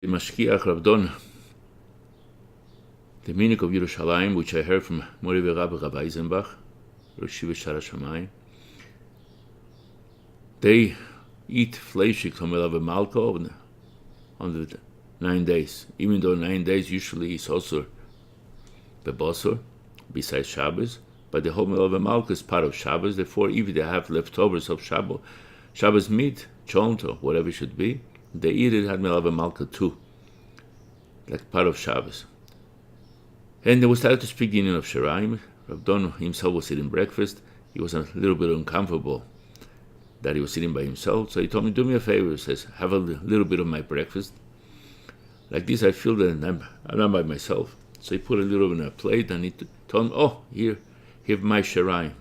The Mashkiach Rabdon, the meaning of Yerushalayim, which I heard from Meir Rabbi Eisenbach, Rosh Hashanah, they eat flesh of malka on the 9 days. Even though 9 days usually is also bebasar, besides Shabbos, but the whole of malka is part of Shabbos. Therefore, if they have leftovers of Shabbos meat, cholent, whatever it should be, they eat it at Melav Malka too, like part of Shabbos. And they started to speak the union of Sheraim. Rabdon himself was eating breakfast. He was a little bit uncomfortable that he was sitting by himself. So he told me, do me a favor. He says, have a little bit of my breakfast. Like this, I feel that I'm not by myself. So he put a little in a plate and he told him, oh, here, have my Sheraim.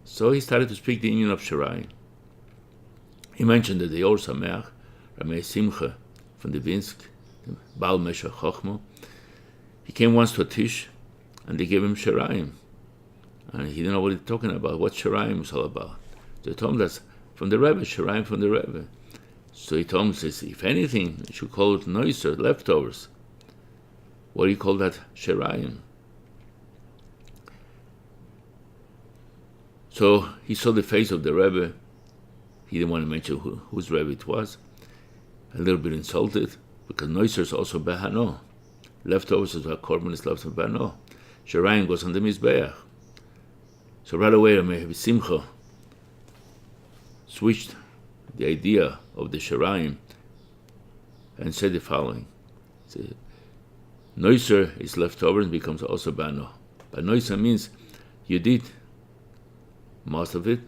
So he started to speak the union of Sheraim. He mentioned that the old Sameach, Simcha from the Vinsk, the Baal Meshach Chochmo, he came once to a Tish and they gave him Sheraim. And he didn't know what he's talking about, what Sheraim was all about. So he told him that's from the Rebbe, Sheraim from the Rebbe. So he told him, says, if anything, you should call it noiser, leftovers. What do you call that? Sheraim. So he saw the face of the Rebbe. He didn't want to mention whose Rebbe it was. A little bit insulted, because noiser is also behano. Leftovers is what korban is left from behano. Sheraim goes on the mizbeach. So right away, Meir Simcha switched the idea of the Sheraim and said the following. Noiser is leftover and becomes also behano. But noiser means you did most of it,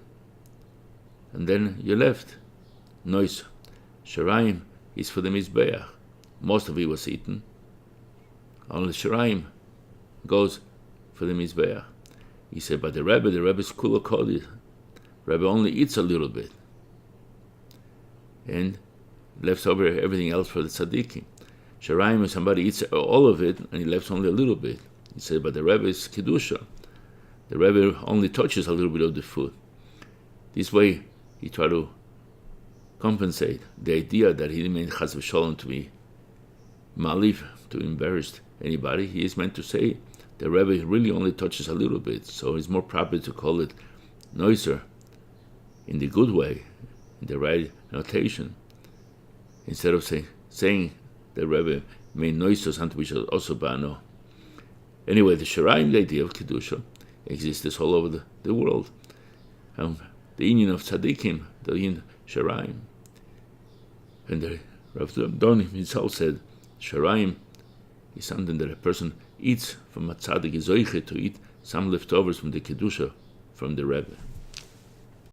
and then you left. Noiser. Sheraim is for the mizbeach. Most of it was eaten. Only Sheraim goes for the mizbeach. He said, but the Rebbe is kula koli. Rebbe only eats a little bit, and left over everything else for the tzaddikim. Sheraim is somebody eats all of it and he left only a little bit. He said, but the Rebbe is kedusha. The Rebbe only touches a little bit of the food. This way, he tried to compensate the idea that he didn't mean chas v'sholom to be malif, to embarrass anybody. He is meant to say the Rebbe really only touches a little bit, so it's more proper to call it noiser in the good way, in the right notation, instead of saying the Rebbe made noiser something which is also bano. Anyway, the Sheraim, the idea of kedusha, exists all over the world. The union of tzaddikim, the union Sheraim. And the Rav Don himself said, Sheraim is something that a person eats from a tzaddik, is zoiche to eat some leftovers from the kedusha from the Rebbe.